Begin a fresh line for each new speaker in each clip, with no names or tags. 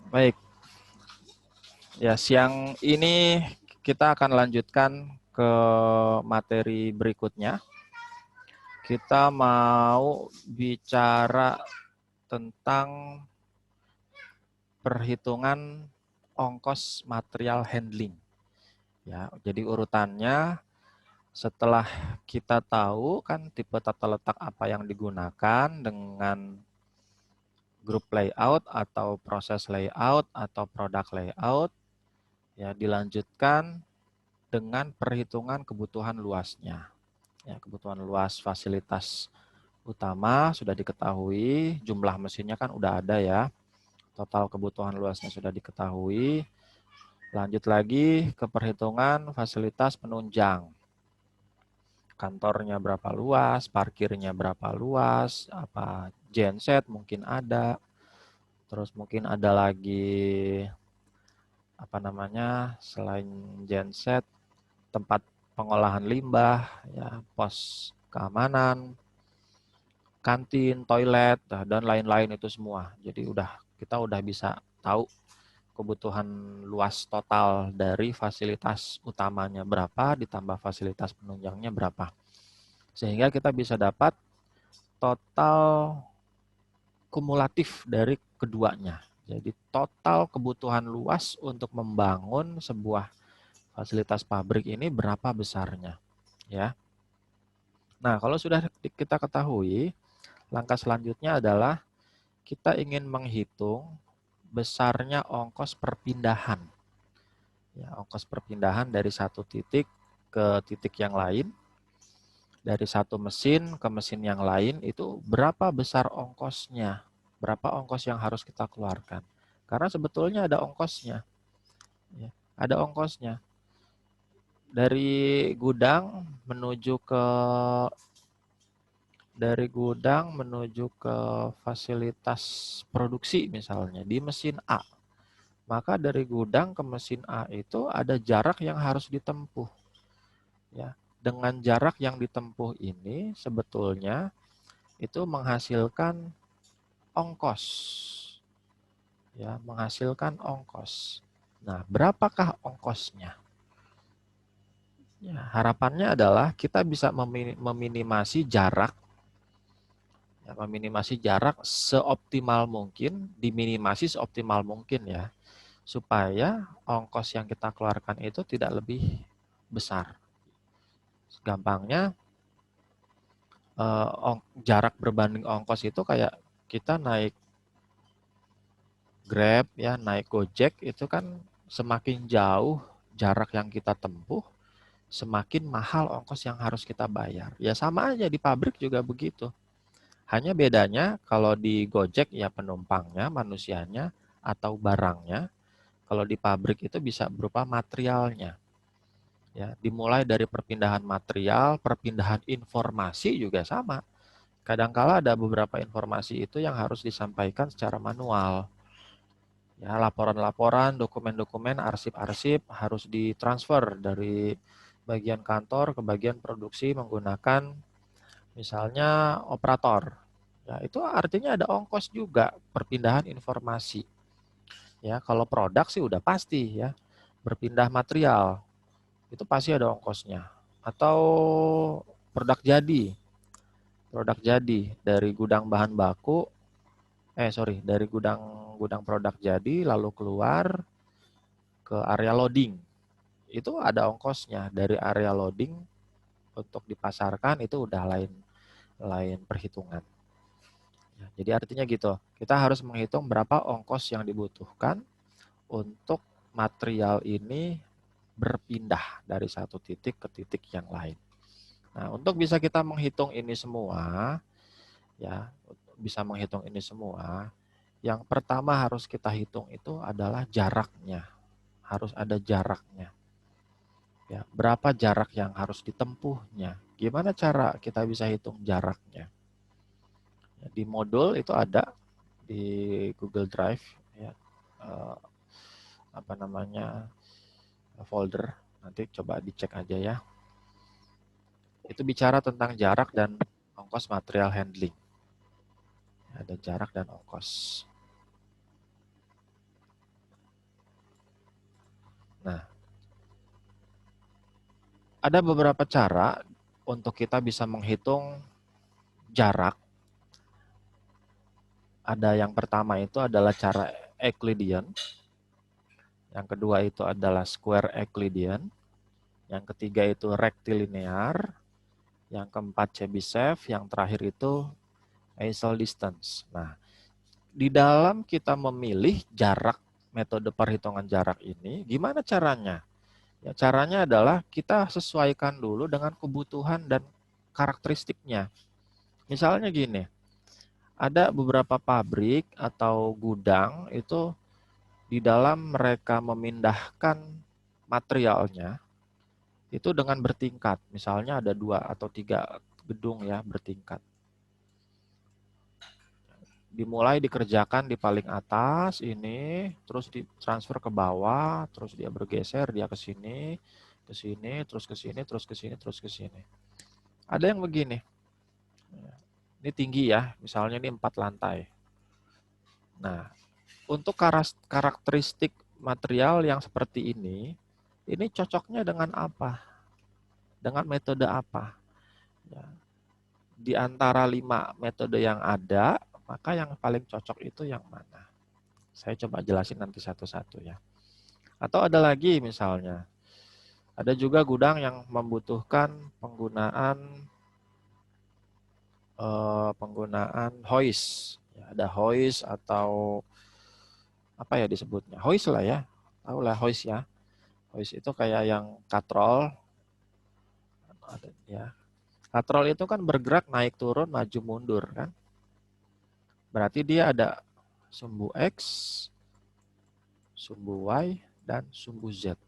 Baik, ya siang ini kita akan lanjutkan ke materi berikutnya. Kita mau bicara tentang perhitungan ongkos material handling. Ya, jadi urutannya setelah kita tahu kan tipe tata letak apa yang digunakan dengan grup layout atau proses layout atau produk layout, ya dilanjutkan dengan perhitungan kebutuhan luasnya. Ya, kebutuhan luas fasilitas utama sudah diketahui, jumlah mesinnya kan udah ada ya. Total kebutuhan luasnya sudah diketahui. Lanjut lagi ke perhitungan fasilitas penunjang. Kantornya berapa luas, parkirnya berapa luas, apa genset mungkin ada. Terus mungkin ada lagi apa namanya selain genset tempat pengolahan limbah, ya, pos keamanan, kantin, toilet, dan lain-lain itu semua. Jadi kita udah bisa tahu kebutuhan luas total dari fasilitas utamanya berapa ditambah fasilitas penunjangnya berapa. Sehingga kita bisa dapat total kumulatif dari keduanya. Jadi total kebutuhan luas untuk membangun sebuah fasilitas pabrik ini berapa besarnya, ya. Nah, kalau sudah kita ketahui, langkah selanjutnya adalah kita ingin menghitung besarnya ongkos perpindahan. Ya, ongkos perpindahan dari satu titik ke titik yang lain, dari satu mesin ke mesin yang lain, itu berapa besar ongkosnya, berapa ongkos yang harus kita keluarkan. Karena sebetulnya ada ongkosnya. Ya, ada ongkosnya. Dari gudang menuju ke fasilitas produksi misalnya di mesin A. Maka dari gudang ke mesin A itu ada jarak yang harus ditempuh. Ya, dengan jarak yang ditempuh ini sebetulnya itu menghasilkan ongkos. Ya, menghasilkan ongkos. Nah, berapakah ongkosnya? Ya, harapannya adalah kita bisa meminimasi jarak, ya, meminimasi jarak seoptimal mungkin, diminimasi seoptimal mungkin ya, supaya ongkos yang kita keluarkan itu tidak lebih besar. Gampangnya, jarak berbanding ongkos itu kayak kita naik Grab ya, naik Gojek itu kan semakin jauh jarak yang kita tempuh, semakin mahal ongkos yang harus kita bayar. Ya sama aja di pabrik juga begitu. Hanya bedanya kalau di Gojek ya penumpangnya, manusianya atau barangnya. Kalau di pabrik itu bisa berupa materialnya. Ya, dimulai dari perpindahan material, perpindahan informasi juga sama. Kadangkala ada beberapa informasi itu yang harus disampaikan secara manual. Ya, laporan-laporan, dokumen-dokumen, arsip-arsip harus ditransfer dari bagian kantor ke bagian produksi menggunakan misalnya operator. Ya, itu artinya ada ongkos juga perpindahan informasi. Ya, kalau produk sih udah pasti ya. Berpindah material itu pasti ada ongkosnya. Atau produk jadi. Produk jadi dari gudang bahan baku, dari gudang gudang produk jadi lalu keluar ke area loading. Itu ada ongkosnya dari area loading untuk dipasarkan itu udah lain lain perhitungan. Ya, jadi artinya gitu, kita harus menghitung berapa ongkos yang dibutuhkan untuk material ini berpindah dari satu titik ke titik yang lain. Nah, untuk bisa kita menghitung ini semua, ya, bisa menghitung ini semua, yang pertama harus kita hitung itu adalah jaraknya. Harus ada jaraknya. Ya, berapa jarak yang harus ditempuhnya? Gimana cara kita bisa hitung jaraknya? Ya, di modul itu ada di Google Drive ya, eh, apa namanya folder. Nanti coba dicek aja ya. Itu bicara tentang jarak dan ongkos material handling. Ada jarak dan ongkos. Ada beberapa cara untuk kita bisa menghitung jarak. Ada yang pertama itu adalah cara Euclidean. Yang kedua itu adalah square Euclidean. Yang ketiga itu rectilinear. Yang keempat Chebyshev. Yang terakhir itu axial distance. Nah, di dalam kita memilih jarak, metode perhitungan jarak ini, gimana caranya? Ya, caranya adalah kita sesuaikan dulu dengan kebutuhan dan karakteristiknya. Misalnya gini, ada beberapa pabrik atau gudang itu di dalam mereka memindahkan materialnya itu dengan bertingkat. Misalnya ada 2 atau 3 gedung ya bertingkat. Dimulai dikerjakan di paling atas ini, terus ditransfer ke bawah, terus dia bergeser, dia ke sini, terus ke sini, terus ke sini, terus ke sini. Ada yang begini. Ini tinggi ya, misalnya ini 4 lantai. Nah, untuk karakteristik material yang seperti ini cocoknya dengan apa? Dengan metode apa? Ya. Di antara 5 metode yang ada, maka yang paling cocok itu yang mana? Saya coba jelasin nanti satu-satu ya. Atau ada lagi misalnya, ada juga gudang yang membutuhkan penggunaan hoist. Ya, ada hoist atau apa ya disebutnya? Hoist lah ya. Tahu lah hoist ya. Hoist itu kayak yang katrol. Ya. Katrol itu kan bergerak naik turun maju mundur kan. Berarti dia ada sumbu X, sumbu Y, dan sumbu Z.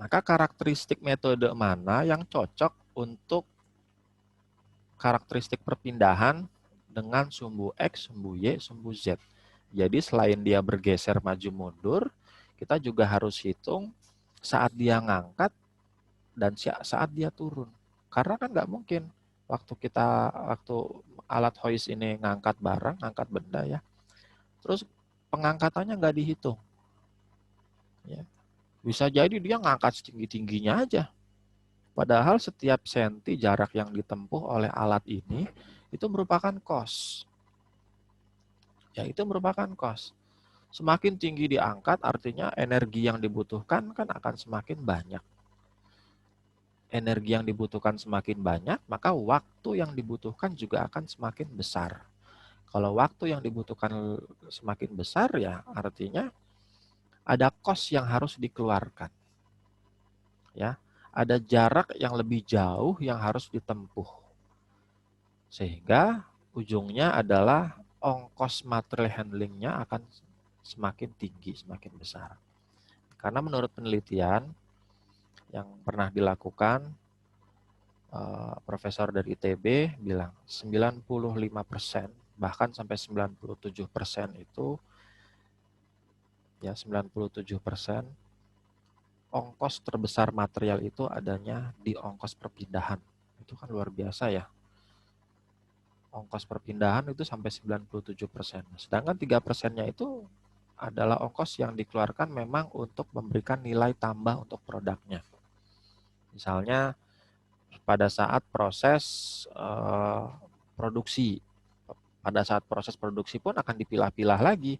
Maka karakteristik metode mana yang cocok untuk karakteristik perpindahan dengan sumbu X, sumbu Y, sumbu Z. Jadi selain dia bergeser maju mundur, kita juga harus hitung saat dia ngangkat dan saat dia turun. Karena kan nggak mungkin waktu alat hoist ini ngangkat barang, ngangkat benda ya, terus pengangkatannya nggak dihitung. Ya. Bisa jadi dia ngangkat setinggi-tingginya aja. Padahal setiap senti jarak yang ditempuh oleh alat ini itu merupakan cost. Ya, itu merupakan cost. Semakin tinggi diangkat artinya energi yang dibutuhkan kan akan semakin banyak. Energi yang dibutuhkan semakin banyak, maka waktu yang dibutuhkan juga akan semakin besar. Kalau waktu yang dibutuhkan semakin besar ya artinya ada cost yang harus dikeluarkan. Ya, ada jarak yang lebih jauh yang harus ditempuh. Sehingga ujungnya adalah ongkos material handlingnya akan semakin tinggi, semakin besar. Karena menurut penelitian yang pernah dilakukan, profesor dari ITB bilang 95% bahkan sampai 97% itu ya 97% ongkos terbesar material itu adanya di ongkos perpindahan. Itu kan luar biasa ya. Ongkos perpindahan itu sampai 97%. Sedangkan 3%-nya itu adalah ongkos yang dikeluarkan memang untuk memberikan nilai tambah untuk produknya. Misalnya pada saat proses produksi. Pada saat proses produksi pun akan dipilah-pilah lagi.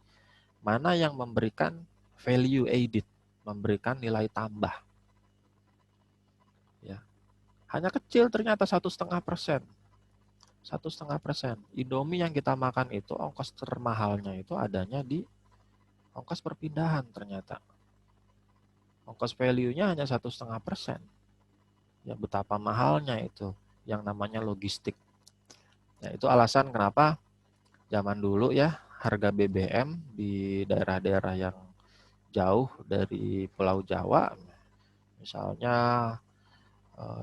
Mana yang memberikan value added, memberikan nilai tambah. Ya. Hanya kecil ternyata 1,5%. 1,5%. Indomie yang kita makan itu ongkos termahalnya itu adanya di ongkos perpindahan ternyata. Ongkos value-nya hanya 1,5%. Ya betapa mahalnya itu yang namanya logistik. Ya, itu alasan kenapa zaman dulu ya harga BBM di daerah-daerah yang jauh dari Pulau Jawa, misalnya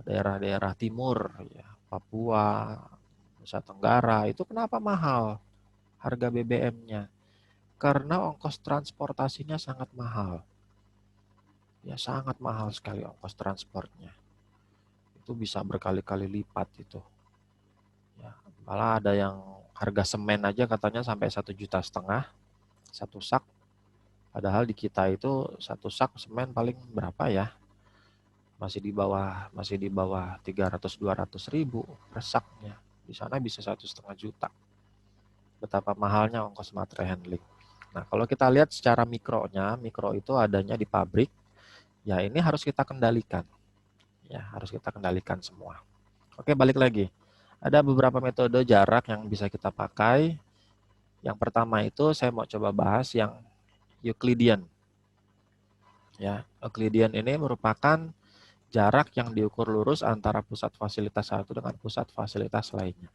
daerah-daerah timur, ya, Papua, Nusa Tenggara, itu kenapa mahal harga BBM-nya? Karena ongkos transportasinya sangat mahal. Ya sangat mahal sekali ongkos transportnya. Itu bisa berkali-kali lipat itu. Ya, malah ada yang harga semen aja katanya sampai 1,5 juta satu sak. Padahal di kita itu satu sak semen paling berapa ya? masih di bawah 300-200 ribu per saknya. Di sana bisa 1,5 juta. Betapa mahalnya ongkos material handling. Nah, kalau kita lihat secara mikronya, mikro itu adanya di pabrik. Ya, ini harus kita kendalikan. Ya, harus kita kendalikan semua. Oke, balik lagi. Ada beberapa metode jarak yang bisa kita pakai. Yang pertama itu saya mau coba bahas yang Euclidean. Ya, Euclidean ini merupakan jarak yang diukur lurus antara pusat fasilitas satu dengan pusat fasilitas lainnya.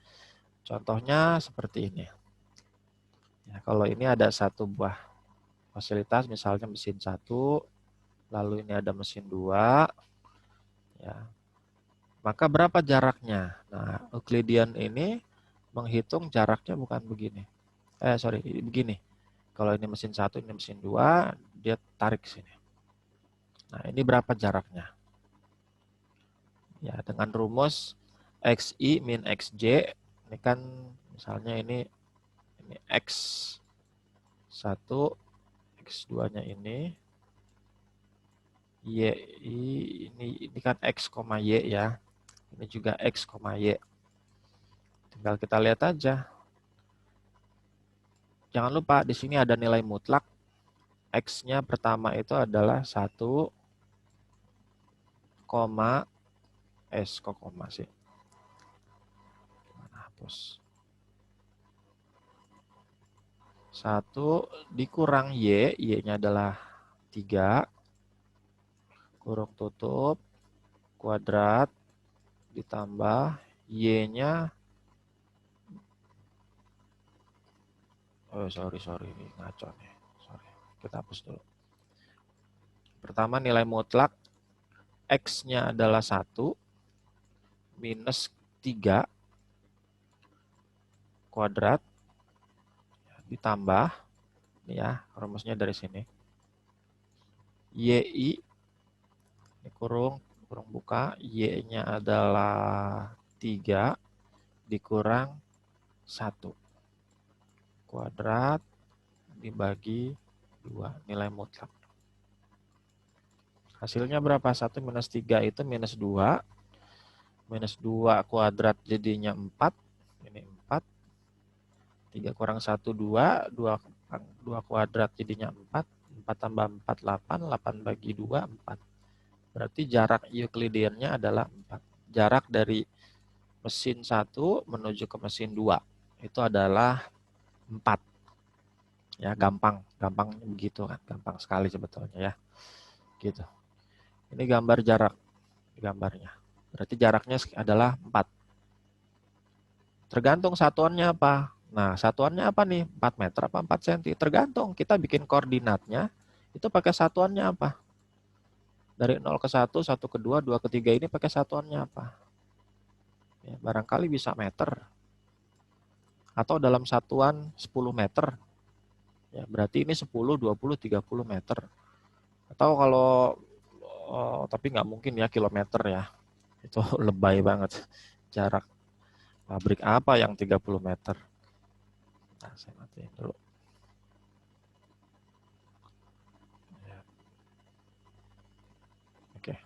Contohnya seperti ini. Ya, kalau ini ada satu buah fasilitas, misalnya mesin 1, lalu ini ada mesin 2, ya. Maka berapa jaraknya? Nah, Euclidean ini menghitung jaraknya bukan begini. Begini. Kalau ini mesin 1, ini mesin 2, dia tarik sini. Nah, ini berapa jaraknya? Ya, dengan rumus XI min XJ, ini kan misalnya ini X1, X2-nya ini, Y, ini kan X, Y ya. Ini juga X, Y. Tinggal kita lihat aja. Jangan lupa di sini ada nilai mutlak. X-nya pertama itu adalah 1, kok koma sih? Mana hapus? 1 dikurang Y, Y-nya adalah 3, kurung tutup, kuadrat, ditambah Y-nya, sorry, ngaco nih, sorry, kita hapus dulu. Pertama nilai mutlak, X-nya adalah 1, minus 3, kuadrat, ditambah, ya, rumusnya dari sini, YI, ini kurung buka, Y-nya adalah 3, dikurang 1, kuadrat, dibagi 2, nilai mutlak. Hasilnya berapa? 1 minus 3 itu minus 2. Minus 2 kuadrat jadinya 4. Ini 4. 3 kurang 1, 2. 2 kuadrat jadinya 4. 4 tambah 4, 8. 8 bagi 2, 4. Berarti jarak Euclidean-nya adalah 4. Jarak dari mesin 1 menuju ke mesin 2 itu adalah 4. Ya, gampang begitu kan. Gampang sekali sebetulnya ya. Gitu. Ini gambar jarak, gambarnya. Berarti jaraknya adalah 4. Tergantung satuannya apa. Nah, satuannya apa nih? 4 meter apa 4 cm? Tergantung. Kita bikin koordinatnya, itu pakai satuannya apa? Dari 0 ke 1, 1 ke 2, 2 ke 3 ini pakai satuannya apa? Ya, barangkali bisa meter. Atau dalam satuan 10 meter. Ya, berarti ini 10, 20, 30 meter. Atau kalau, tapi nggak mungkin ya kilometer ya. Itu lebay banget. Jarak pabrik apa yang 30 meter? Nah, saya matiin dulu. Ya. Oke.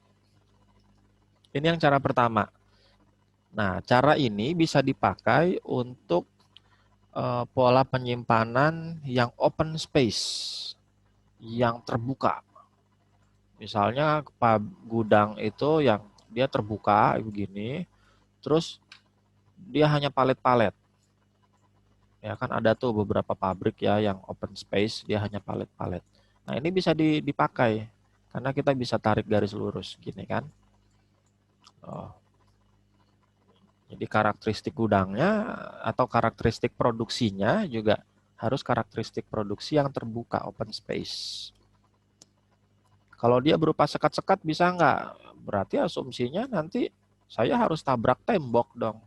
Ini yang cara pertama. Nah, cara ini bisa dipakai untuk pola penyimpanan yang open space, yang terbuka. Misalnya gudang itu yang dia terbuka begini, terus dia hanya palet-palet. Ya kan ada tuh beberapa pabrik ya yang open space, dia hanya palet-palet. Nah, ini bisa dipakai karena kita bisa tarik garis lurus gini kan. Oh. Jadi karakteristik gudangnya atau karakteristik produksinya juga harus karakteristik produksi yang terbuka, open space. Kalau dia berupa sekat-sekat bisa nggak? Berarti asumsinya nanti saya harus tabrak tembok dong.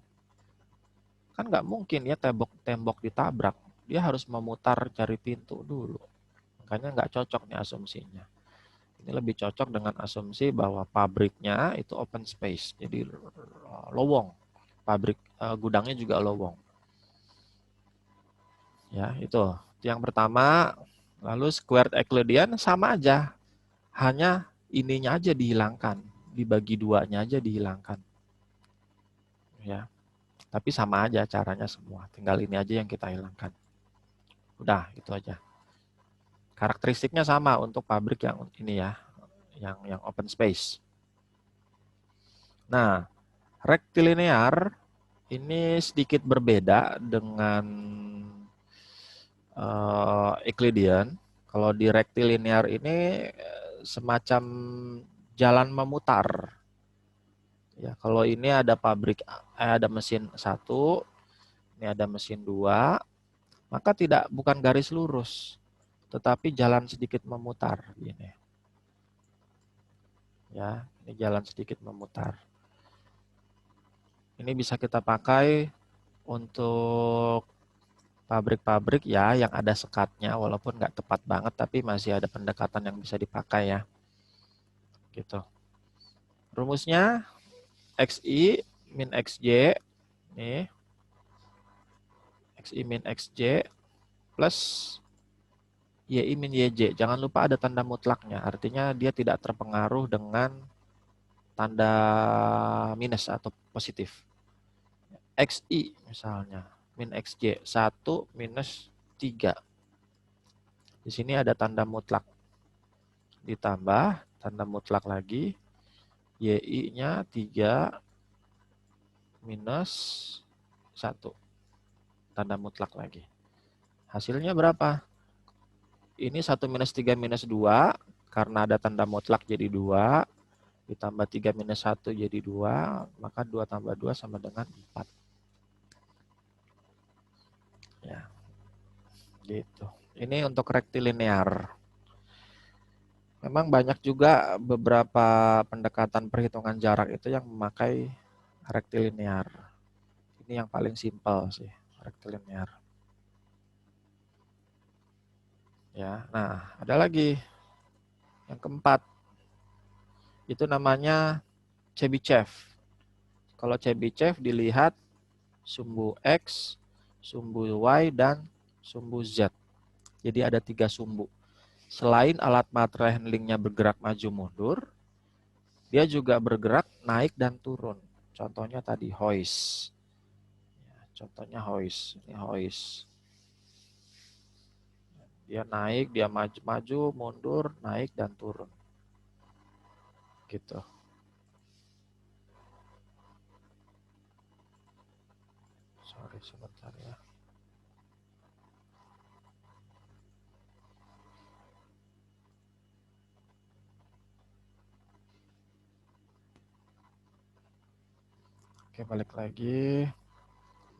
Kan nggak mungkin ya tembok ditabrak. Dia harus memutar cari pintu dulu. Makanya nggak cocok nih asumsinya. Ini lebih cocok dengan asumsi bahwa pabriknya itu open space. Jadi lowong. Gudangnya juga lowong. Ya, itu yang pertama. Lalu squared Euclidean sama aja. Hanya ininya aja dihilangkan. dibagi duanya aja dihilangkan. Ya. Tapi sama aja caranya semua. Tinggal ini aja yang kita hilangkan. Udah, itu aja. Karakteristiknya sama untuk pabrik yang ini ya, yang open space. Nah, rectilinear ini sedikit berbeda dengan Euclidean. Kalau di rectilinear ini semacam jalan memutar. Ya, kalau ini ada ada mesin 1, ini ada mesin 2, maka bukan garis lurus, tetapi jalan sedikit memutar ini. Ya, ini jalan sedikit memutar. Ini bisa kita pakai untuk pabrik-pabrik ya yang ada sekatnya, walaupun nggak tepat banget, tapi masih ada pendekatan yang bisa dipakai ya. Gitu. Rumusnya XI min XJ, nih, XI min XJ plus YI min YJ. Jangan lupa ada tanda mutlaknya, artinya dia tidak terpengaruh dengan tanda minus atau positif. XI misalnya, min XJ, 1 minus 3. Di sini ada tanda mutlak. Ditambah tanda mutlak lagi, YI-nya 3 minus 1. Tanda mutlak lagi. Hasilnya berapa? Ini 1 minus 3 minus 2, karena ada tanda mutlak jadi 2, ditambah 3 minus 1 jadi 2, maka 2 tambah 2 sama dengan 4. Ya, gitu. Ini untuk rectilinear. Memang banyak juga beberapa pendekatan perhitungan jarak itu yang memakai rectilinear. Ini yang paling simpel sih, rectilinear. Ya, nah ada lagi yang keempat. Itu namanya Chebyshev. Kalau Chebyshev dilihat sumbu X, sumbu Y, dan sumbu Z. Jadi ada 3 sumbu. Selain alat material handlingnya bergerak maju mundur, dia juga bergerak naik dan turun. Contohnya tadi hoist. Contohnya hoist. Ini hoist. Dia naik, dia maju, mundur, naik, dan turun. Gitu. Sorry, sebentar ya. Oke, balik lagi.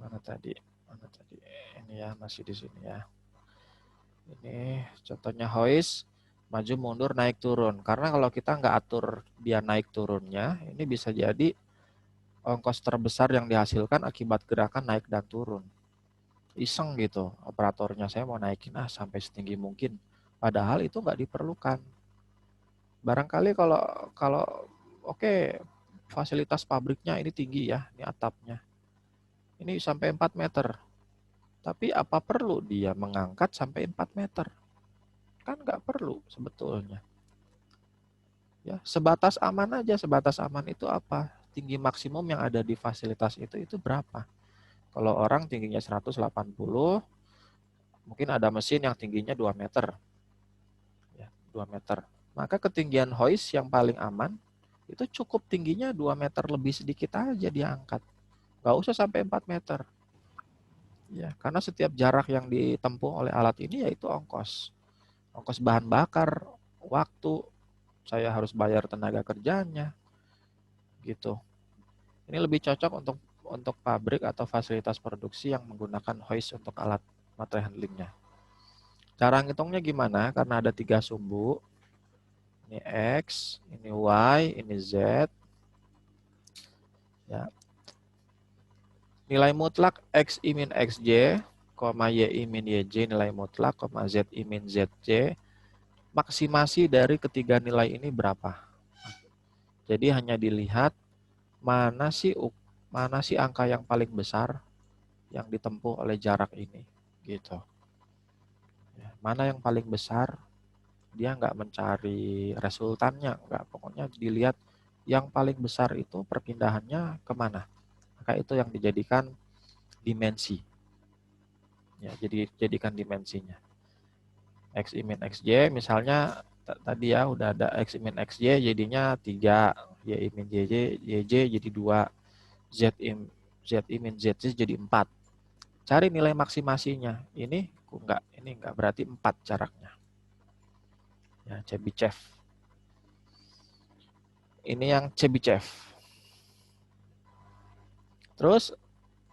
Mana tadi? Ini ya, masih di sini ya. Ini contohnya hoist, maju, mundur, naik, turun. Karena kalau kita nggak atur dia naik turunnya, ini bisa jadi ongkos terbesar yang dihasilkan akibat gerakan naik dan turun. Iseng gitu, operatornya saya mau naikin sampai setinggi mungkin. Padahal itu nggak diperlukan. Barangkali kalau oke, fasilitas pabriknya ini tinggi ya, ini atapnya. Ini sampai 4 meter. Tapi apa perlu dia mengangkat sampai 4 meter? Kan nggak perlu sebetulnya. Ya, sebatas aman aja. Sebatas aman itu apa? Tinggi maksimum yang ada di fasilitas itu berapa? Kalau orang tingginya 180, mungkin ada mesin yang tingginya 2 meter. Ya, 2 meter. Maka ketinggian hoist yang paling aman itu cukup tingginya 2 meter lebih sedikit aja diangkat. Nggak usah sampai 4 meter. Ya, karena setiap jarak yang ditempuh oleh alat ini yaitu ongkos. Ongkos bahan bakar, waktu, saya harus bayar tenaga kerjanya. Gitu. Ini lebih cocok untuk pabrik atau fasilitas produksi yang menggunakan hoist untuk alat material handlingnya. Cara ngitungnya gimana? Karena ada 3 sumbu. Ini X, ini Y, ini Z. Ya. Nilai mutlak X I min XJ, Y I min YJ nilai mutlak, Z I min ZJ. Maksimasi dari ketiga nilai ini berapa? Jadi hanya dilihat mana sih angka yang paling besar yang ditempuh oleh jarak ini, gitu. Ya, mana yang paling besar? Dia nggak mencari resultannya, nggak. Pokoknya dilihat yang paling besar itu perpindahannya kemana? Maka itu yang dijadikan dimensi. Ya, jadi jadikan dimensinya. X min XJ misalnya tadi ya udah ada X min XJ jadinya 3, Y min YJ jadi 2, Z min ZZ jadi 4. Cari nilai maksimasinya. Ini enggak berarti 4 jaraknya. Ya, Chebyshev. Ini yang Chebyshev. Terus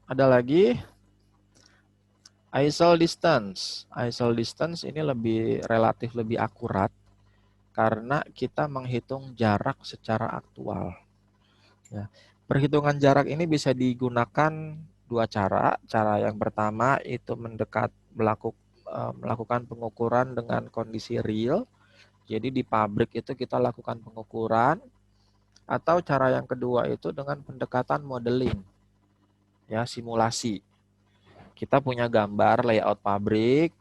ada lagi isol distance. Isol distance ini relatif lebih akurat karena kita menghitung jarak secara aktual. Ya. Perhitungan jarak ini bisa digunakan dua cara. Cara yang pertama itu melakukan pengukuran dengan kondisi real. Jadi di pabrik itu kita lakukan pengukuran. Atau cara yang kedua itu dengan pendekatan modeling. Ya, simulasi. Kita punya gambar layout pabrik,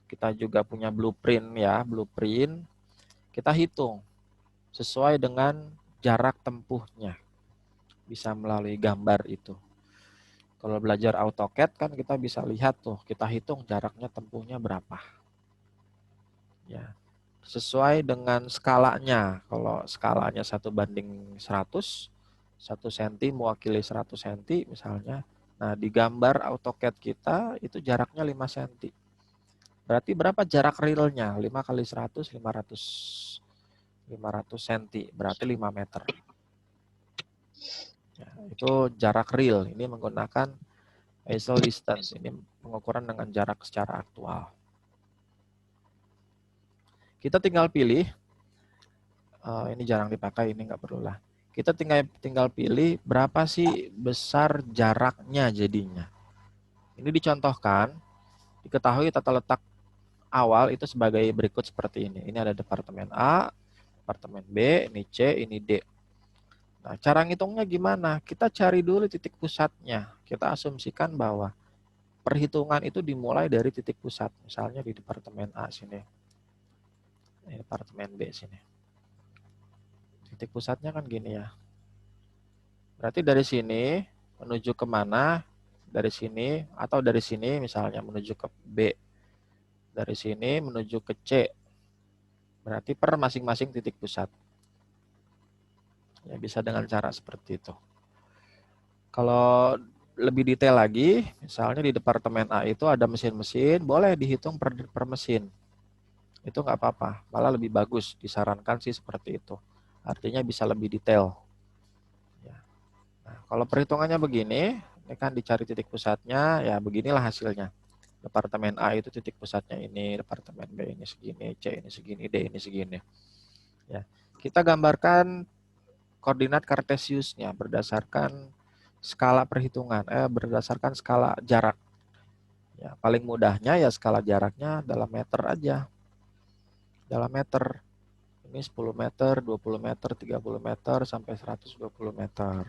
kita juga punya blueprint ya, blueprint. Kita hitung sesuai dengan jarak tempuhnya. Bisa melalui gambar itu. Kalau belajar AutoCAD kan kita bisa lihat tuh, kita hitung jaraknya tempuhnya berapa. Ya. Sesuai dengan skalanya. Kalau skalanya 1:100, 1 cm mewakili 100 cm misalnya. Nah, di gambar AutoCAD kita itu jaraknya 5 cm. Berarti berapa jarak realnya? 5 kali 100, 500 cm. Berarti 5 meter. Ya, itu jarak real. Ini menggunakan isol distance. Ini pengukuran dengan jarak secara aktual. Kita tinggal pilih. Ini jarang dipakai, ini nggak perlu lah. Kita tinggal pilih berapa sih besar jaraknya jadinya. Ini dicontohkan, diketahui tata letak awal itu sebagai berikut seperti ini. Ini ada departemen A, departemen B, ini C, ini D. Nah, cara ngitungnya gimana? Kita cari dulu titik pusatnya. Kita asumsikan bahwa perhitungan itu dimulai dari titik pusat. Misalnya di departemen A sini. Ini departemen B sini. Titik pusatnya kan gini ya. Berarti dari sini menuju kemana? Dari sini atau dari sini misalnya menuju ke B. Dari sini menuju ke C. Berarti per masing-masing titik pusat. Ya, bisa dengan cara seperti itu. Kalau lebih detail lagi, misalnya di departemen A itu ada mesin-mesin, boleh dihitung per mesin. Itu nggak apa-apa, malah lebih bagus, disarankan sih seperti itu. Artinya bisa lebih detail. Ya. Nah, kalau perhitungannya begini, ini kan dicari titik pusatnya, ya beginilah hasilnya. Departemen A itu titik pusatnya ini, departemen B ini segini, C ini segini, D ini segini. Ya. Kita gambarkan koordinat kartesiusnya berdasarkan skala perhitungan, berdasarkan skala jarak. Ya, paling mudahnya ya skala jaraknya dalam meter aja. Dalam meter. Ini 10 meter, 20 meter, 30 meter, sampai 120 meter.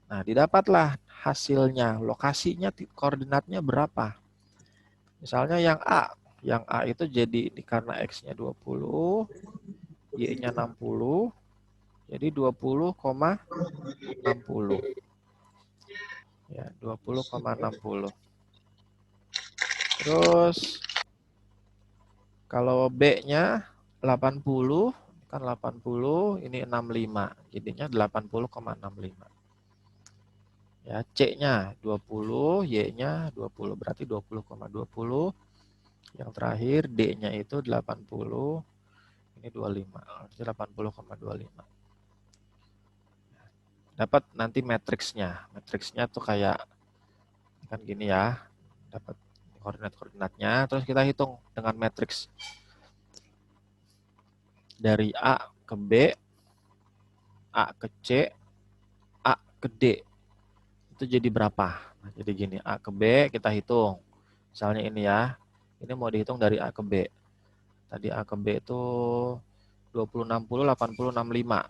Nah, didapatlah hasilnya, lokasinya, koordinatnya berapa. Misalnya yang A itu jadi karena X-nya 20, Y-nya 60, jadi 20,60. Ya, 20,60. Terus kalau B-nya 80, kan 80, ini 65, jadinya 80,65. Ya, C-nya 20, Y-nya 20, berarti 20,20. Yang terakhir D-nya itu 80, ini 25, artinya 80,25. Dapat nanti matriksnya. Matriksnya tuh kayak kan gini ya. Dapat koordinat-koordinatnya, terus kita hitung dengan matriks dari A ke B, A ke C, A ke D. Itu jadi berapa? Nah, jadi gini, A ke B kita hitung. Misalnya ini ya, ini mau dihitung dari A ke B. Tadi A ke B itu 20, 60, 80, 65.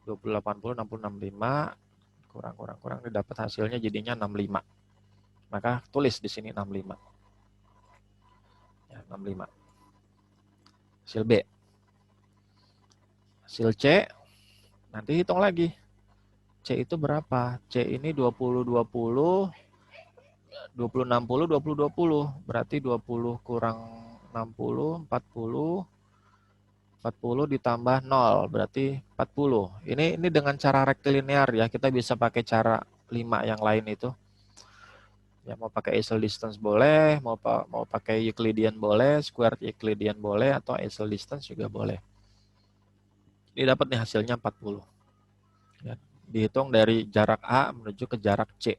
20, 80, 60, 65, kurang, ini dapat hasilnya jadinya 65. Maka tulis di sini 65. Ya, 65. Hasil B. Hasil C Nanti hitung lagi. C itu berapa? C ini 20, 20, 20, 60, 20, 20. Berarti 20 kurang 60, 40. 40 ditambah 0, berarti 40. Ini dengan cara rektilinear ya. Kita bisa pakai cara 5 yang lain itu. Ya, mau pakai axial distance boleh, mau pakai Euclidean boleh, squared Euclidean boleh, atau axial distance juga boleh. Ini dapat nih hasilnya 40. Ya, dihitung dari jarak A menuju ke jarak C.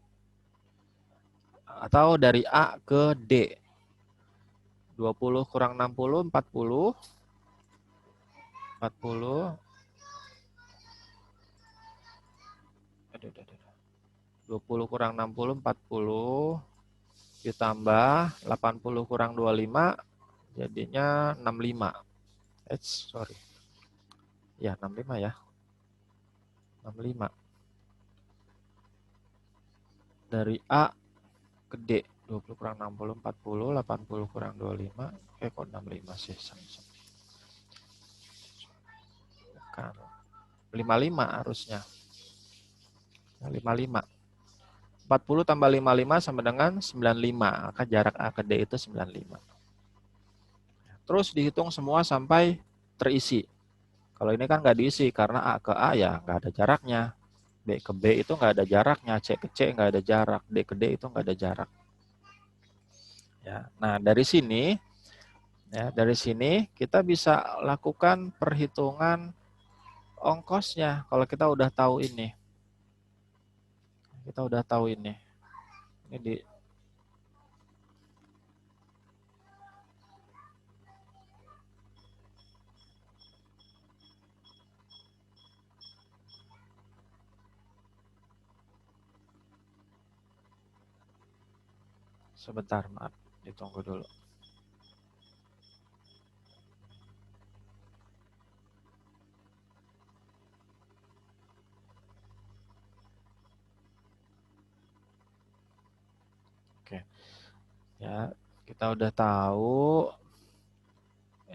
Atau dari A ke D. 20 kurang 60, 40. 40. Aduh. 20 kurang 60, 40. Ditambah 80 kurang 25, jadinya 65. Sorry. Ya, 65 ya. 65. Dari A ke D. 20 kurang 60, 40. 80 kurang 25. Kok 65 sih? Bukan. 55 harusnya. 55. 40 tambah 55 sama dengan 95. Maka jarak A ke D itu 95. Terus dihitung semua sampai terisi. Kalau ini kan nggak diisi karena A ke A ya nggak ada jaraknya. B ke B itu nggak ada jaraknya, C ke C nggak ada jarak, D ke D itu nggak ada jarak. Ya, nah dari sini kita bisa lakukan perhitungan ongkosnya. Kalau kita udah tahu ini, Ini di sebentar, maaf, ditunggu dulu. Oke, ya kita udah tahu.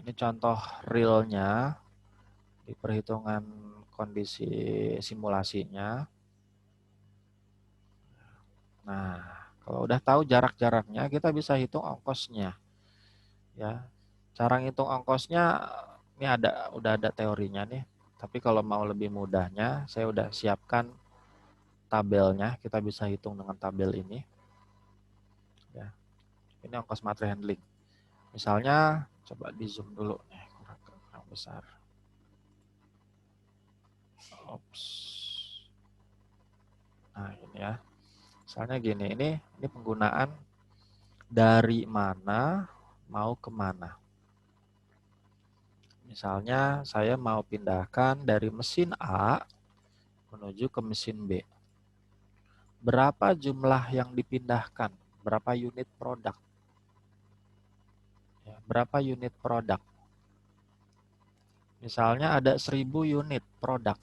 Ini contoh realnya di perhitungan kondisi simulasinya. Nah, kalau udah tahu jarak-jaraknya, kita bisa hitung ongkosnya. Ya, cara ngitung ongkosnya ini udah ada teorinya nih. Tapi kalau mau lebih mudahnya, saya udah siapkan tabelnya. Kita bisa hitung dengan tabel ini. Ya, ini ongkos material handling. Misalnya, coba di zoom dulu nih, kurang besar. Ops. Nah, ini ya. Misalnya gini, ini penggunaan dari mana mau kemana. Misalnya saya mau pindahkan dari mesin A menuju ke mesin B. Berapa jumlah yang dipindahkan? Berapa unit produk? Ya, berapa unit produk? Misalnya ada 1000 unit produk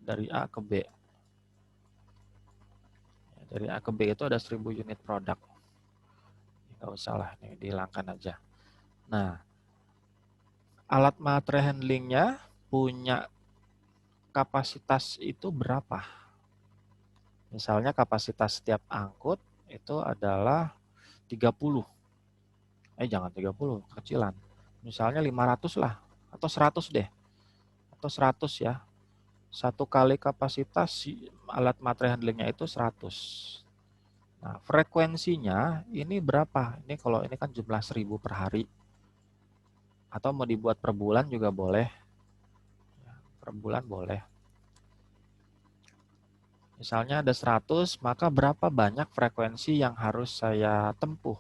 dari A ke B. Ya, dari A ke B itu ada 1000 unit produk. Nggak usah lah, ini dihilangkan aja. Nah, alat material handlingnya punya kapasitas itu berapa? Misalnya kapasitas setiap angkut itu adalah 30. Jangan 30, kecilan. Misalnya 500 lah, atau 100 deh. Atau 100 ya. Satu kali kapasitas alat material handlingnya itu 100. Nah, frekuensinya ini berapa? Ini kalau ini kan jumlah 1000 per hari. Atau mau dibuat per bulan juga boleh. Per bulan boleh. Misalnya ada 100, maka berapa banyak frekuensi yang harus saya tempuh?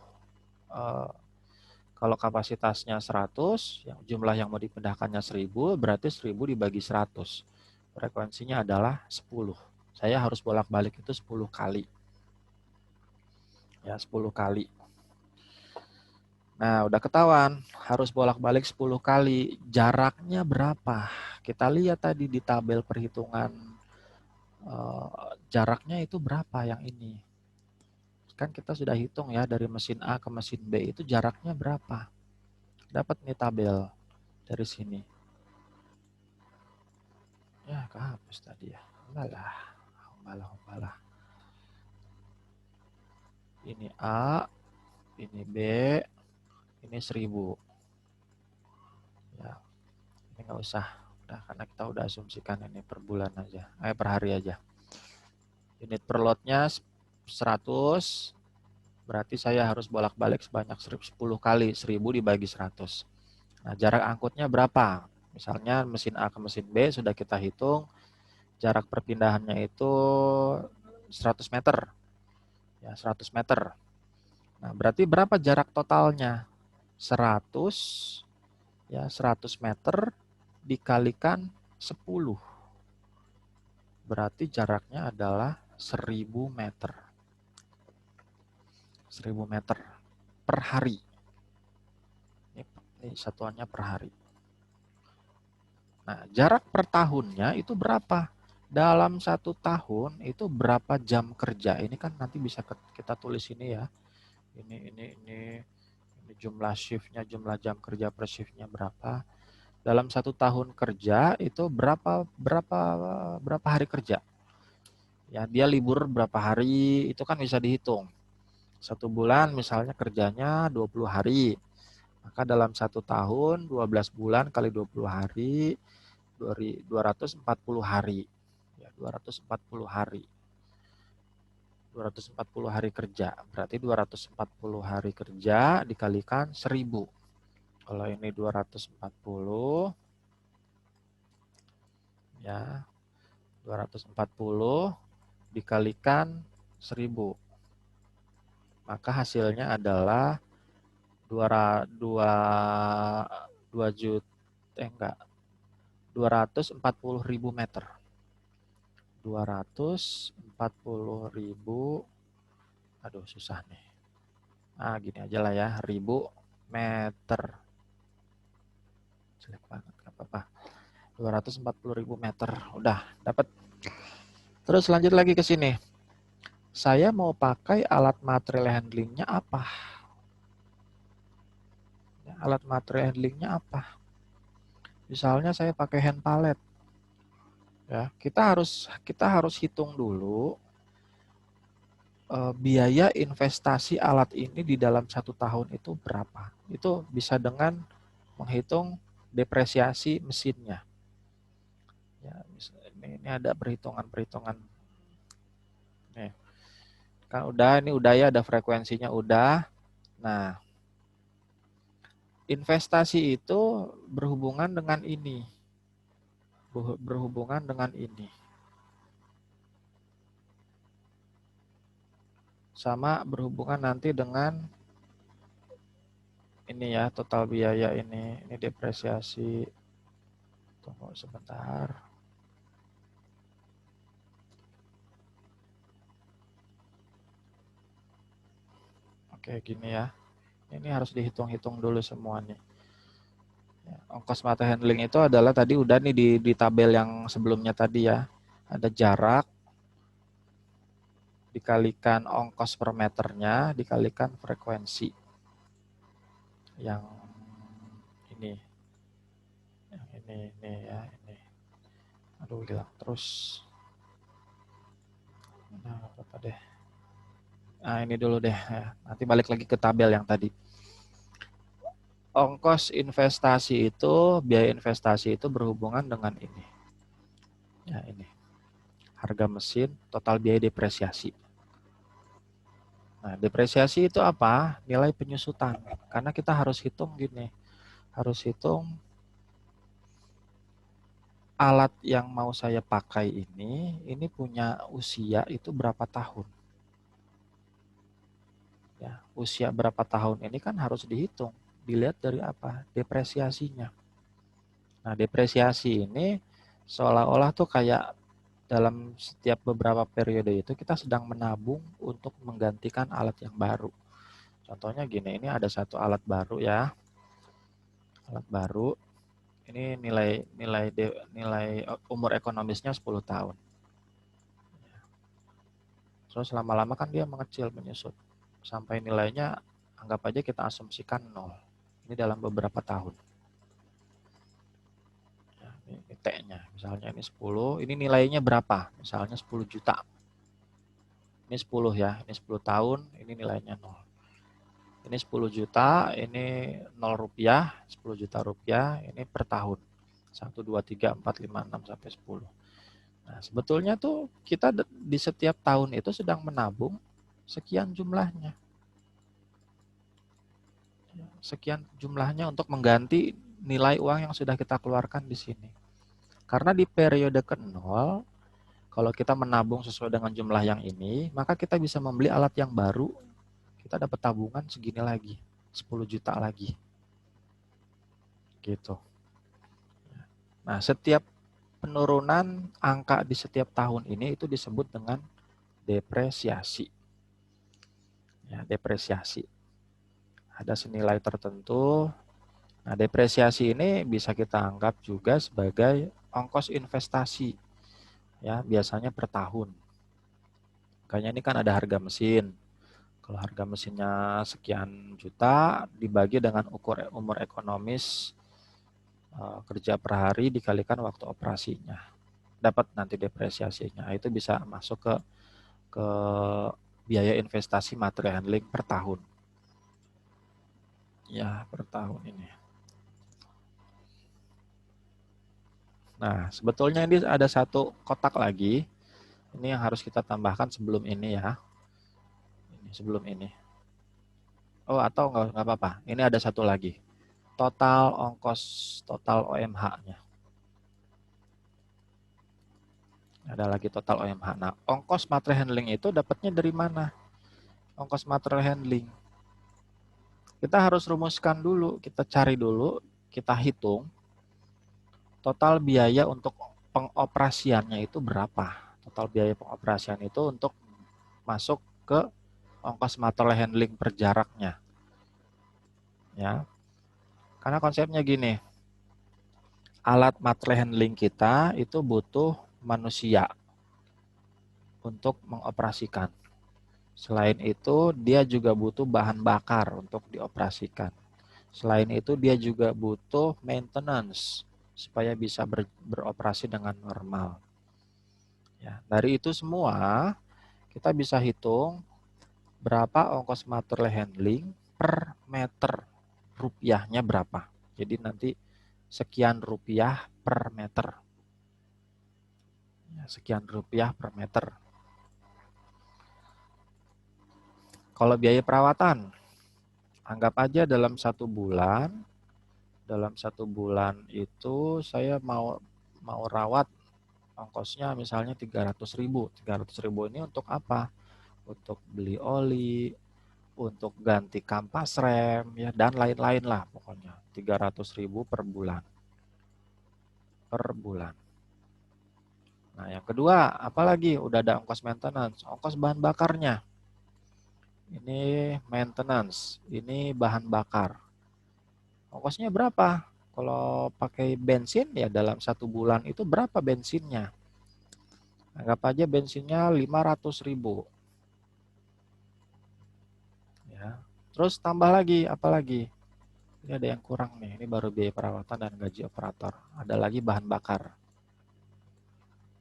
Kalau kapasitasnya 100, jumlah yang mau dipindahkannya 1000, berarti 1000 dibagi 100. Frekuensinya adalah 10. Saya harus bolak-balik itu 10 kali. Ya, 10 kali. Nah, udah ketahuan, harus bolak-balik 10 kali. Jaraknya berapa? Kita lihat tadi di tabel perhitungan jaraknya itu berapa yang ini. Kan kita sudah hitung ya, dari mesin A ke mesin B itu jaraknya berapa. Dapat nih tabel dari sini. Ya, kehapus tadi ya. Enggak lah. Ini A, ini B, ini 1000. Ya, ini nggak usah. Udah, karena kita udah asumsikan ini per bulan aja. Per hari aja. Unit per lotnya 100, berarti saya harus bolak-balik sebanyak 10 kali. 1000 dibagi 100. Nah, jarak angkutnya berapa? Misalnya mesin A ke mesin B sudah kita hitung. Jarak perpindahannya itu 100 meter. Ya, 100 meter. Nah, berarti berapa jarak totalnya? 100, ya 100 meter dikalikan 10. Berarti jaraknya adalah 1000 meter. 1000 meter per hari. Ini satuannya per hari. Nah, jarak per tahunnya itu berapa? Dalam 1 tahun itu berapa jam kerja? Ini kan nanti bisa kita tulis ini ya. Ini jumlah shiftnya, jumlah jam kerja per shiftnya berapa? Dalam 1 tahun kerja itu berapa hari kerja? Ya, dia libur berapa hari? Itu kan bisa dihitung. 1 bulan misalnya kerjanya 20 hari. Maka dalam 1 tahun 12 bulan kali 20 hari 240 hari. Ya, 240 hari. 240 hari kerja. Berarti 240 hari kerja dikalikan 1000. Kalau ini 240, ya 240 dikalikan 1000. Maka hasilnya adalah 240.000 meter. 240.000, aduh susah nih. Gini aja lah ya, 1000 meter. Jelek banget, gak apa-apa. 240.000 meter, udah dapat. Terus lanjut lagi ke sini. Saya mau pakai alat material handlingnya apa? Alat material handlingnya apa? Misalnya saya pakai hand pallet. Ya, kita harus hitung dulu biaya investasi alat ini di dalam 1 tahun itu berapa. Itu bisa dengan menghitung depresiasi mesinnya. Ya, ini ada perhitungan-perhitungan. Nih, kan ini udah ya, ada frekuensinya udah. Nah, investasi itu berhubungan dengan ini. Berhubungan dengan ini. Sama berhubungan nanti dengan ini ya, total biaya ini depresiasi. Tunggu sebentar. Oke, gini ya. Ini harus dihitung-hitung dulu semua nih. Ya, ongkos material handling itu adalah tadi udah nih di tabel yang sebelumnya tadi ya. Ada jarak dikalikan ongkos per meternya dikalikan frekuensi. Yang ini. Yang ini ya, ini. Aduh, hilang terus. Nah, apa-apa deh. Nah, ini dulu deh ya. Nanti balik lagi ke tabel yang tadi. Ongkos investasi itu, biaya investasi itu berhubungan dengan ini. Ya, ini. Harga mesin, total biaya depresiasi. Nah, depresiasi itu apa? Nilai penyusutan. Karena kita harus hitung gini. Harus hitung alat yang mau saya pakai ini punya usia itu berapa tahun. Ya, usia berapa tahun ini kan harus dihitung. Dilihat dari apa? Depresiasinya. Nah, depresiasi ini seolah-olah tuh kayak dalam setiap beberapa periode itu kita sedang menabung untuk menggantikan alat yang baru. Contohnya gini, ini ada satu alat baru ya. Alat baru. Ini nilai umur ekonomisnya 10 tahun. Terus lama-lama kan dia mengecil, menyusut. Sampai nilainya anggap aja kita asumsikan 0. Ini dalam beberapa tahun. Ya, ini T-nya. Misalnya ini 10, ini nilainya berapa? Misalnya 10 juta. Ini 10 ya, ini 10 tahun, ini nilainya 0. Ini 10 juta, ini 0 rupiah, 10 juta rupiah, ini per tahun. 1, 2, 3, 4, 5, 6, sampai 10. Nah, sebetulnya tuh kita di setiap tahun itu sedang menabung sekian jumlahnya. Sekian jumlahnya untuk mengganti nilai uang yang sudah kita keluarkan di sini. Karena di periode ke-0, kalau kita menabung sesuai dengan jumlah yang ini, maka kita bisa membeli alat yang baru, kita dapat tabungan segini lagi, 10 juta lagi. Gitu. Nah, setiap penurunan angka di setiap tahun ini itu disebut dengan depresiasi. Ya, depresiasi. Ada senilai tertentu. Nah, depresiasi ini bisa kita anggap juga sebagai ongkos investasi. Ya, biasanya per tahun. Makanya ini kan ada harga mesin. Kalau harga mesinnya sekian juta dibagi dengan umur ekonomis kerja per hari dikalikan waktu operasinya. Dapat nanti depresiasinya. Itu bisa masuk ke biaya investasi material handling per tahun. Ya, per tahun ini. Nah, sebetulnya ini ada satu kotak lagi. Ini yang harus kita tambahkan sebelum ini ya. Sebelum ini. Oh, atau nggak apa-apa. Ini ada satu lagi. Total ongkos, total OMH-nya. Ada lagi total OMH. Nah, ongkos material handling itu dapatnya dari mana? Ongkos material handling. Kita harus rumuskan dulu, kita cari dulu, kita hitung total biaya untuk pengoperasiannya itu berapa. Total biaya pengoperasian itu untuk masuk ke ongkos material handling per jaraknya. Ya. Karena konsepnya gini, alat material handling kita itu butuh manusia untuk mengoperasikan. Selain itu, dia juga butuh bahan bakar untuk dioperasikan. Selain itu, dia juga butuh maintenance supaya bisa beroperasi dengan normal. Ya, dari itu semua, kita bisa hitung berapa ongkos material handling per meter, rupiahnya berapa. Jadi nanti sekian rupiah per meter. Ya, sekian rupiah per meter. Kalau biaya perawatan, anggap aja dalam 1 bulan, itu saya mau rawat ongkosnya misalnya 300.000. 300.000 ini untuk apa? Untuk beli oli, untuk ganti kampas rem, ya, dan lain-lain lah pokoknya. 300.000 per bulan. Per bulan. Nah, yang kedua, apalagi udah ada ongkos maintenance, ongkos bahan bakarnya. Ini maintenance, ini bahan bakar. Ongkosnya berapa? Kalau pakai bensin ya dalam 1 bulan itu berapa bensinnya? Anggap aja bensinnya 500.000. Ya. Terus tambah lagi, apa lagi? Ini ada yang kurang nih, ini baru biaya perawatan dan gaji operator. Ada lagi bahan bakar.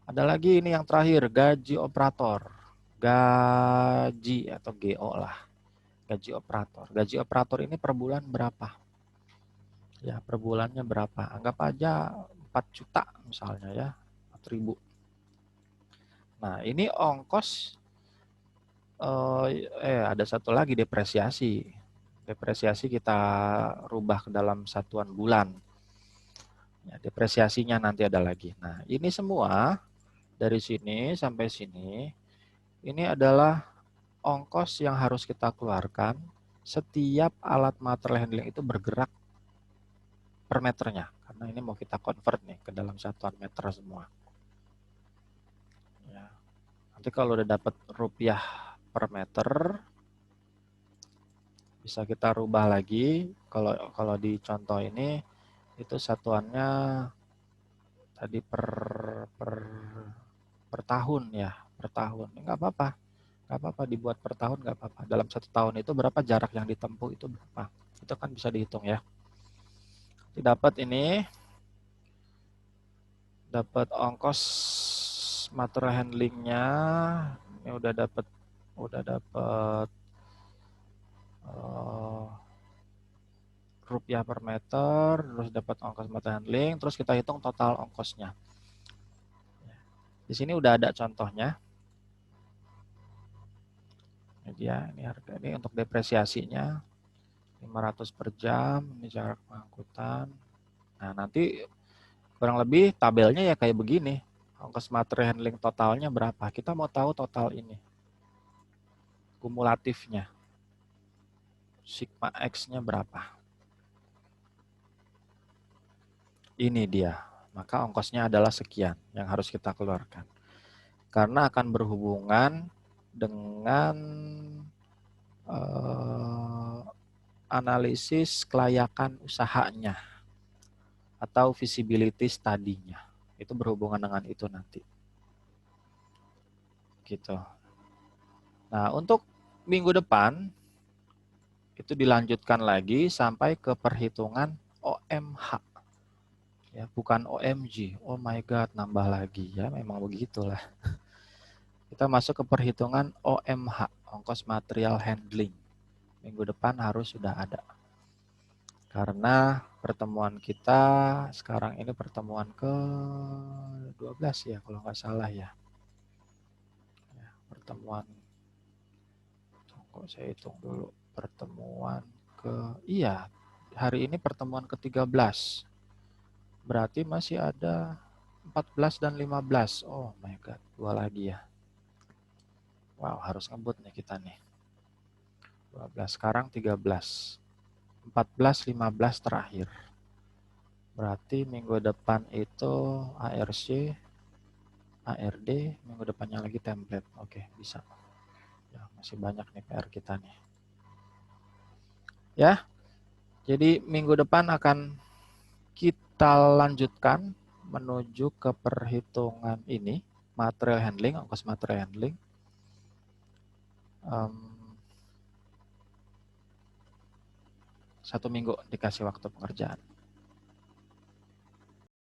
Ada lagi ini yang terakhir, gaji operator. Gaji atau GO lah. Gaji operator. Gaji operator ini per bulan berapa? Ya, per bulannya berapa? Anggap aja 4 juta misalnya ya, 4.000. Nah, ini ongkos, ada satu lagi depresiasi. Depresiasi kita rubah ke dalam satuan bulan. Ya, depresiasinya nanti ada lagi. Nah, ini semua dari sini sampai sini, ini adalah ongkos yang harus kita keluarkan setiap alat material handling itu bergerak per meternya. Karena ini mau kita convert nih ke dalam satuan meter semua. Ya. Nanti kalau udah dapat rupiah per meter, bisa kita rubah lagi. Kalau di contoh ini, itu satuannya tadi per tahun ya, per tahun. Nggak apa-apa dibuat per tahun, nggak apa-apa. Dalam 1 tahun itu berapa jarak yang ditempuh itu berapa? Itu kan bisa dihitung ya. Dapat ini Dapat ongkos material handlingnya, ini udah dapat rupiah per meter, terus dapat ongkos material handling, terus kita hitung total ongkosnya. Di sini udah ada contohnya. Ini dia, ini harga, ini untuk depresiasinya 500 per jam, ini jarak pengangkutan. Nah, nanti kurang lebih tabelnya ya kayak begini. Ongkos material handling totalnya berapa? Kita mau tahu total ini. Kumulatifnya. Sigma X-nya berapa? Ini dia. Maka ongkosnya adalah sekian yang harus kita keluarkan. Karena akan berhubungan dengan analisis kelayakan usahanya atau feasibility study-nya. Itu berhubungan dengan itu nanti. Gitu. Nah, untuk minggu depan itu dilanjutkan lagi sampai ke perhitungan OMH. Ya, bukan OMG. Oh my god, nambah lagi ya, memang begitulah. Kita masuk ke perhitungan OMH, ongkos material handling. Minggu depan harus sudah ada. Karena pertemuan kita sekarang ini pertemuan ke-12 ya, kalau nggak salah ya. Pertemuan, tunggu saya hitung dulu. Pertemuan iya, hari ini pertemuan ke-13. Berarti masih ada 14 dan 15. Oh my god, 2 lagi ya. Wow, harus ngebut nih kita nih. 12, sekarang 13. 14, 15 terakhir. Berarti minggu depan itu ARC, ARD, minggu depannya lagi template. Oke, bisa. Ya, masih banyak nih PR kita nih. Ya, jadi minggu depan akan kita lanjutkan menuju ke perhitungan ini, material handling, ongkos material handling. Satu minggu dikasih waktu pengerjaan.